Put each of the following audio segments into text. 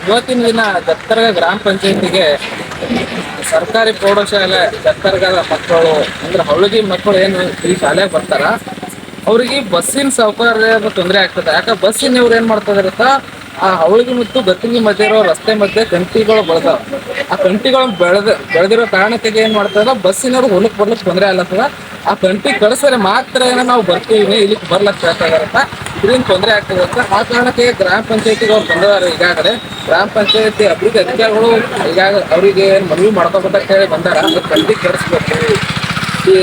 ಇವತ್ತಿನ ದಿನ ದತ್ತರ್ಗ ಗ್ರಾಮ ಪಂಚಾಯತಿಗೆ ಸರ್ಕಾರಿ ಪ್ರೌಢಶಾಲೆ ದತ್ತರ್ಗದ ಮಕ್ಕಳು ಅಂದ್ರೆ ಹಳ್ಳಿ ಮಕ್ಕಳು ಏನು ಈ ಶಾಲೆಗೆ ಬರ್ತಾರ ಅವ್ರಿಗೆ ಬಸ್ಸಿನ ಸೌಕರ್ಯದ ತೊಂದರೆ ಆಗ್ತದೆ. ಯಾಕೆ ಬಸ್ಸಿನ ಇವ್ರು ಏನ್ ಮಾಡ್ತಾ ಆ ಹವಳಿಗೆ ಮತ್ತು ಗತ್ತಿಗೆ ಮಧ್ಯೆ ಇರೋ ರಸ್ತೆ ಮಧ್ಯೆ ಕಂಟಿಗಳು ಬೆಳೆದಾವ. ಆ ಕಂಟಿಗಳು ಬೆಳೆದಿರೋ ಕಾರಣಕ್ಕೆ ಏನ್ ಮಾಡ್ತದ ಬಸ್ಸಿನವ್ರು ಹೊಲಕ್ ಬರ್ಲಿಕ್ಕೆ ತೊಂದರೆ ಆಗ್ಲತ್ತದ. ಆ ಕಂಟಿ ಕಳಿಸಿದ್ರೆ ಮಾತ್ರ ನಾವು ಬರ್ತೀವಿ, ಇಲ್ಲಿ ಬರ್ಲಕ್ ಹೇಳ್ತಾ ಇದಾರಂತ, ಇದರಿಂದ ತೊಂದರೆ ಆಗ್ತದೆ ಅಂತ. ಆ ಕಾರಣಕ್ಕೆ ಗ್ರಾಮ ಪಂಚಾಯತಿಗೆ ಅವ್ರು ಬಂದವರು. ಈಗಾಗಲೇ ಗ್ರಾಮ ಪಂಚಾಯತಿ ಅಭಿವೃದ್ಧಿ ಅಧಿಕಾರಿಗಳು ಅವರಿಗೆ ಮನವಿ ಮಾಡ್ಕೋಬೇಕಂತ ಹೇಳಿ ಬಂದಾರ. ಕಂಟಿ ಕಳಿಸ್ಬೇಕು, ಈ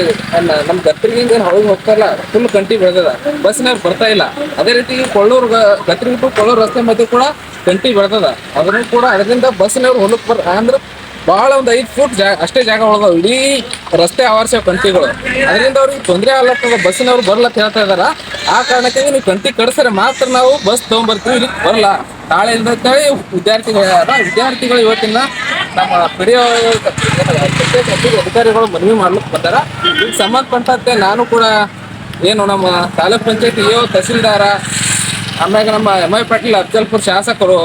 ನಮ್ ಗತ್ತರಿಗೆ ಹೊಳಗೆ ಹೋಗ್ತಾರಲ್ಲ ಫುಲ್ ಕಂಟಿ ಬೆಳೆದದ, ಬಸ್ಸಿನಾಗ ಬರ್ತಾ ಇಲ್ಲ. ಅದೇ ರೀತಿ ಕೊಳ್ಳೂರು ಗತ್ತರಿಗೆ ಟು ಕೊಳ್ಳೂರು ರಸ್ತೆ ಮಧ್ಯೆ ಕೂಡ ಕಂಟಿ ಬೆಳೆದದ. ಅದನ್ನು ಕೂಡ ಅದರಿಂದ ಬಸ್ಸಿನವ್ರು ಹೊಲಕ್ ಅಂದ್ರೆ ಬಹಳ ಒಂದು 5 ಫೂಟ್ ಅಷ್ಟೇ ಜಾಗ ಉಳ್ದಾವ. ಇಡೀ ರಸ್ತೆ ಆವರಿಸೋ ಕಂಟಿಗಳು, ಅದರಿಂದ ಅವ್ರಿಗೆ ತೊಂದರೆ ಆಗ್ಲತ್ತದ. ಬಸ್ಸಿನವ್ರು ಬರ್ಲತ್ತ ಹೇಳ್ತಾ ಇದಾರ. ಆ ಕಾರಣಕ್ಕೆ ನೀವು ಕಂಟಿ ಕಡಿಸ್ರೆ ಮಾತ್ರ ನಾವು ಬಸ್ ತಗೊಂಡ್ಬರ್ತೀವಿ, ಇಲ್ಲಿ ಬರಲ್ಲ ನಾಳೆಯಿಂದ ಅಂತೇಳಿ ವಿದ್ಯಾರ್ಥಿಗಳು ಇವತ್ತಿನ ನಮ್ಮ ಪಿಡಿಒ ಅಧಿಕಾರಿಗಳು ಮನವಿ ಮಾಡ್ಲಿಕ್ಕೆ ಬಂದಾರ. ಇದಕ್ಕೆ ಸಂಬಂಧಪಟ್ಟಂತೆ ನಾನು ಕೂಡ ಏನು ನಮ್ಮ ತಾಲೂಕ್ ಪಂಚಾಯತಿ ತಹಸೀಲ್ದಾರ, ಆಮ್ಯಾಗ ನಮ್ಮ MI ಪಾಟೀಲ್ ಅಫಜಲ್ಪುರ್ ಶಾಸಕರು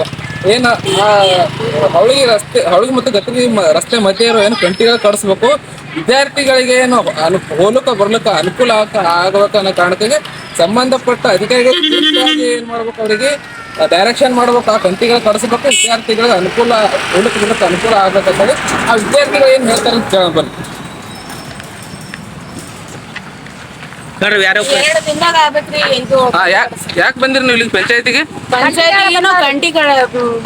ಏನು ಹವಳಿಗೆ ಮತ್ತು ಗತ್ತಿಗೆ ರಸ್ತೆ ಮಧ್ಯೆ ಇರೋ ಏನು ಕಂಟಿಗಳು ಕಡಿಸ್ಬೇಕು, ವಿದ್ಯಾರ್ಥಿಗಳಿಗೆ ಏನು ಹೋಲಕ ಬರ್ಲಿಕ್ಕೆ ಅನುಕೂಲ ಆಗಬೇಕು ಅನ್ನೋ ಕಾರಣಕ್ಕೆ ಸಂಬಂಧಪಟ್ಟ ಅಧಿಕಾರಿಗಳು ಏನ್ ಮಾಡ್ಬೇಕು, ಅವರಿಗೆ ಡೈರೆಕ್ಷನ್ ಮಾಡ್ಬೇಕು, ಆ ಕಂಟಿಗಳು ಕಡಿಸ್ಬೇಕು, ವಿದ್ಯಾರ್ಥಿಗಳಿಗೆ ಅನುಕೂಲ ಹೋಲಕ್ಕೆ ಬರ್ಲಿಕ್ಕೆ ಅನುಕೂಲ ಆಗ್ಬೇಕಂತೇಳಿ ಆ ವಿದ್ಯಾರ್ಥಿಗಳು ಏನ್ ಹೇಳ್ತಾರೆ ಅಂತ ಕೇಳಬನ್ನಿ. ಯಾಕೆ ಬಂದಿರಿ ನೀವು ಇಲ್ಲಿ ಪಂಚಾಯತಿಗೆ? ಕಂಟಿ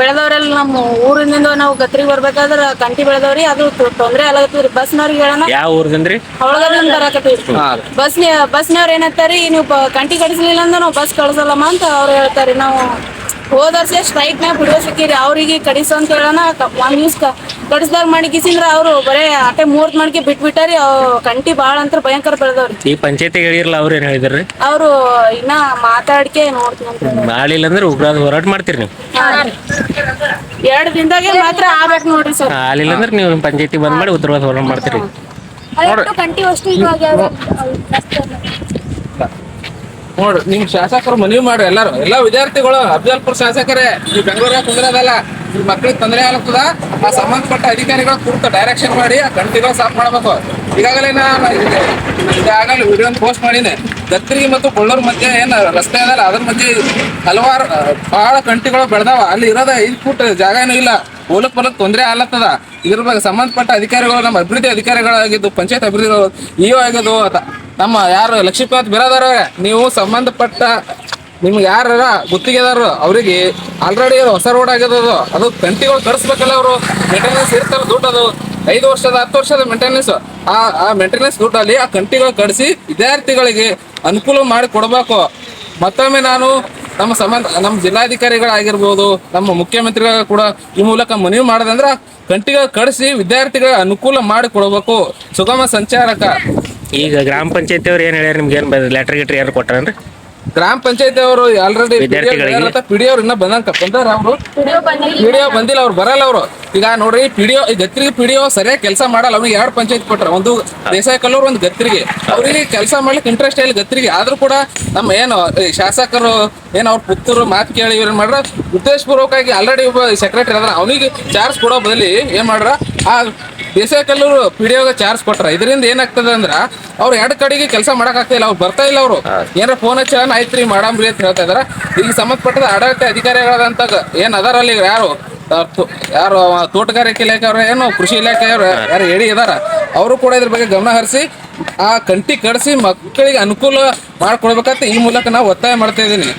ಬೆಳೆದವ್ರೆಲ್ಲ ನಮ್ಮ ಊರಿನಿಂದ ನಾವು ಗತ್ರಿಗೆ ಬರ್ಬೇಕಾದ್ರ ಕಂಟಿ ಬೆಳೆದವ್ರಿ, ಅದು ತೊಂದ್ರೆ ಆಗತ್ತೀರಿ. ಬಸ್ನವ್ರಿಗೆ ಹೇಳೋಣ ಯಾವ ಊರದಿಂದ್ರಿ? ಹೊಳಗದಿಂದ ಬರಾಕತ್ತೀವಿ. ಬಸ್ನವ್ರ ಏನಂತಾರಿ, ನೀವು ಕಂಟಿ ಕಡಿಸ್ಲಿಲ್ಲ ಅಂದ್ರೆ ನಾವು ಬಸ್ ಕಳ್ಸಲ್ಲಮ್ಮ ಅಂತ ಅವ್ರು ಹೇಳ್ತಾರಿ. ನಾವು ಹೋದ ವರ್ಷ ಸ್ಟ್ರೈಕ್ ಮ್ಯಾಗ ಬಿಡುವ ಸಿಕ್ಕಿರಿ, ಅವ್ರಿಗೆ ಕಡಿಸು ಅಂತ ಹೇಳೋಣ. ಒಂದ್ ನ್ಯೂಸ್ ಕಡಿಸ್ದಾಗ ಮಾಡಿಕಿಸಿಂದ್ರ ಅವ್ರು ಬರೇ ಆಟೆ ಮೂರ್ತ್ ಮಣಿಕೆ ಬಿಟ್ಬಿಟ್ಟಾರಿ. ಕಂಟಿ ಬಾಳ ಅಂತ ಭಯಂಕರ ಬೆಳೆದವ್ರಿ. ಈ ಪಂಚಾಯತಿಗೆ ಹೇಳಿರಲ್ಲ, ಅವ್ರು ಏನ್ ಹೇಳಿದ್ರಿ? ಅವ್ರು ಇನ್ನ ಮಾತಾಡ್ಕೆ ನೋಡ್ತೀನಿ ಮಾಡಿಲ್ಲ ಅಂದ್ರೆ ಉಗ್ರ ಹೋರಾಟ ಮಾಡ್ತೀರಿ ನೀವು? 2 ದಿನದಾಗೆ ಮಾತ್ರ ಆಗ್ಬೇಕು ನೋಡ್ರಿ ಸರ್. ಆಲಿಲ್ಲ ಅಂದ್ರೆ ನೀವು ಪಂಚಾಯತಿ ಬಂದ್ ಮಾಡಿ ಉತ್ತರವಾದ ಹೋರಾಟ ಮಾಡ್ತೀರಿ. ನೋಡ್ರಿ, ನಿಮ್ ಶಾಸಕರು ಮನವಿ ಮಾಡ್ರಿ. ಎಲ್ಲಾ ವಿದ್ಯಾರ್ಥಿಗಳು ಅಫಜಲ್ಪುರ್ ಶಾಸಕರೇ, ನೀವು ಬೆಂಗಳೂರಾಗ ಕುಂದ್ರದಲ್ಲ, ನಿಮ್ ಮಕ್ಳಿಗೆ ತೊಂದರೆ ಆಗ್ತದ. ಆ ಸಂಬಂಧಪಟ್ಟ ಅಧಿಕಾರಿಗಳು ಕುರಿತು ಡೈರೆಕ್ಷನ್ ಮಾಡಿ ಆ ಕಂಟಿಗಳು ಸಾಫ್ ಮಾಡ್ಬೇಕು. ಈಗಾಗಲೇ ಈಗಾಗಲೇ ವಿಡಿಯೋ ಪೋಸ್ಟ್ ಮಾಡೀನಿ. ಗತ್ತರಿಗೆ ಮತ್ತು ಕೊಳ್ಳೂರು ಮಧ್ಯೆ ಏನ್ ರಸ್ತೆ ಅದಲ್ಲ, ಅದ್ರ ಮಧ್ಯೆ ಹಲವಾರು ಬಹಳ ಕಂಟಿಗಳು ಬೆಳೆದಾವ. ಅಲ್ಲಿ ಇರೋದ 5 ಫೂಟ್ ಜಾಗನೂ ಇಲ್ಲ, ಹೋಲಕ್ ಬರಕ್ ತೊಂದರೆ ಆಗ್ಲತ್ತದ. ಇದ್ರ ಬಗ್ಗೆ ಸಂಬಂಧಪಟ್ಟ ಅಧಿಕಾರಿಗಳು, ನಮ್ಮ ಅಭಿವೃದ್ಧಿ ಅಧಿಕಾರಿಗಳಾಗಿದ್ದು, ಪಂಚಾಯತ್ ಅಭಿವೃದ್ಧಿ ಇಒ ಆಗಿದ್ದು, ನಮ್ಮ ಯಾರು ಲಕ್ಷ್ಮೀಕಾಂತ್ ಬಿರಾದಾರ, ನೀವು ಸಂಬಂಧಪಟ್ಟ ನಿಮ್ಗೆ ಯಾರ ಗುತ್ತಿಗೆದಾರರು ಅವರಿಗೆ ಆಲ್ರೆಡಿ ಹೊಸ ರೋಡ್ ಆಗಿರೋದು, ಅದು ಕಂಟಿಗಳು ಕಡಿಸ್ಬೇಕಲ್ಲ. ಅವರು ಮೇಂಟೆನೆನ್ಸ್ ಇರ್ತಾರೆ, ದುಡ್ಡು ಅದು 5 ವರ್ಷದ 10 ವರ್ಷದ ಮೇಂಟೆನೆನ್ಸ್. ಆ ಮೇಂಟೆನೆನ್ಸ್ ದುಡ್ಡಲ್ಲಿ ಆ ಕಂಟಿಗಳು ಕಡಿಸಿ ವಿದ್ಯಾರ್ಥಿಗಳಿಗೆ ಅನುಕೂಲ ಮಾಡಿ ಕೊಡಬೇಕು. ಮತ್ತೊಮ್ಮೆ ನಾನು ನಮ್ಮ ಜಿಲ್ಲಾಧಿಕಾರಿಗಳಾಗಿರ್ಬೋದು, ನಮ್ಮ ಮುಖ್ಯಮಂತ್ರಿಗಳ ಕೂಡ ಈ ಮೂಲಕ ಮನವಿ ಮಾಡೋದಂದ್ರೆ ಕಂಟಿಗಳು ಕಡಿಸಿ ವಿದ್ಯಾರ್ಥಿಗಳಿಗೆ ಅನುಕೂಲ ಮಾಡಿ ಕೊಡಬೇಕು, ಸುಗಮ ಸಂಚಾರಕ. ಈಗ ಗ್ರಾಮ ಪಂಚಾಯತಿ ಅವ್ರು ಏನ್ ಹೇಳ್ಯಾರ ನಿಮ್ಗೆ? ಏನ್ ಲೆಟರ್ ಗಿಟ್ರ್ ಯಾರು ಕೊಟ್ಟಾರನ್ರಿ? ಗ್ರಾಮ ಪಂಚಾಯತಿ ಅವರು ಆಲ್ರೆಡಿ ಪಿಡಿಒ ಇನ್ನ ಬಂದಂಗ ಬಂದಾರ. ಅವರು ಪಿಡಿಒ ಬಂದಿಲ್ಲ, ಅವ್ರು ಬರಲ್ಲ. ಅವರು ಈಗ ನೋಡ್ರಿ, ಈ ಗತ್ತಿರಿಗೆ ಪಿಡಿಒ ಸರಿಯಾಗಿ ಕೆಲಸ ಮಾಡಲ್ಲ. ಅವ್ನಿಗೆ 2 ಪಂಚಾಯತ್ ಕೊಟ್ರ, ಒಂದು ದೇಸಾಯಿ ಕಲ್ಲೂರು, ಒಂದು ಗತ್ತಿರಿಗೆ. ಅವ್ರಿಗೆ ಕೆಲಸ ಮಾಡ್ಲಿಕ್ಕೆ ಇಂಟ್ರೆಸ್ಟ್ ಇಲ್ಲ ಗತ್ತಿರಿಗೆ. ಆದ್ರೂ ಕೂಡ ನಮ್ಮ ಏನು ಶಾಸಕರು ಏನ್ ಅವ್ರ ಪುತ್ತೂರು ಮಾತು ಕೇಳಿ ಇವ್ರೇನ್ ಮಾಡ್ರ, ಉದ್ದೇಶಪೂರ್ವಕವಾಗಿ ಆಲ್ರೆಡಿ ಒಬ್ಬ ಸೆಕ್ರೆಟರಿ ಅದ, ಅವನಿಗೆ ಚಾರ್ಜ್ ಕೊಡೋ ಬದಲಿ ಏನ್ ಮಾಡ್ರ, ಆ ದೇಸಾಯಿ ಕಲ್ಲೂರು ಪಿಡಿಒಗೆ ಚಾರ್ಜ್ ಕೊಟ್ರ. ಇದರಿಂದ ಏನಾಗ್ತದೆ ಅಂದ್ರ ಅವ್ರು 2 ಕಡೆಗೆ ಕೆಲಸ ಮಾಡಕ್ ಆಗ್ತಿಲ್ಲ, ಅವ್ರು ಬರ್ತಾ ಇಲ್ಲ. ಅವರು ಏನಾರ ಫೋನ್ ಹಚ್ಚ ಆಯ್ತ್ರಿ ಮಾಡಾಮ್ರಿ ಅಂತ ಹೇಳ್ತಾ ಇದಾರ. ಈಗ ಸಂಬಂಧಪಟ್ಟದ ಆಡಳಿತ ಅಧಿಕಾರಿಗಳಾದಂತ ಏನ್ ಅದಾರಲ್ಲಿ ಯಾರು ತೋಟಗಾರಿಕೆ ಇಲಾಖೆ ಅವ್ರ, ಏನು ಕೃಷಿ ಇಲಾಖೆಯವ್ರು ಯಾರು ಹೇಳಿ ಇದಾರ, ಅವರು ಕೂಡ ಇದ್ರ ಬಗ್ಗೆ ಗಮನ ಹರಿಸಿ ಆ ಕಂಟಿ ಕಡಿಸಿ ಮಕ್ಕಳಿಗೆ ಅನುಕೂಲ ಮಾಡ್ಕೊಡ್ಬೇಕಂತ ಈ ಮೂಲಕ ನಾವು ಒತ್ತಾಯ ಮಾಡ್ತಾ ಇದೀನಿ.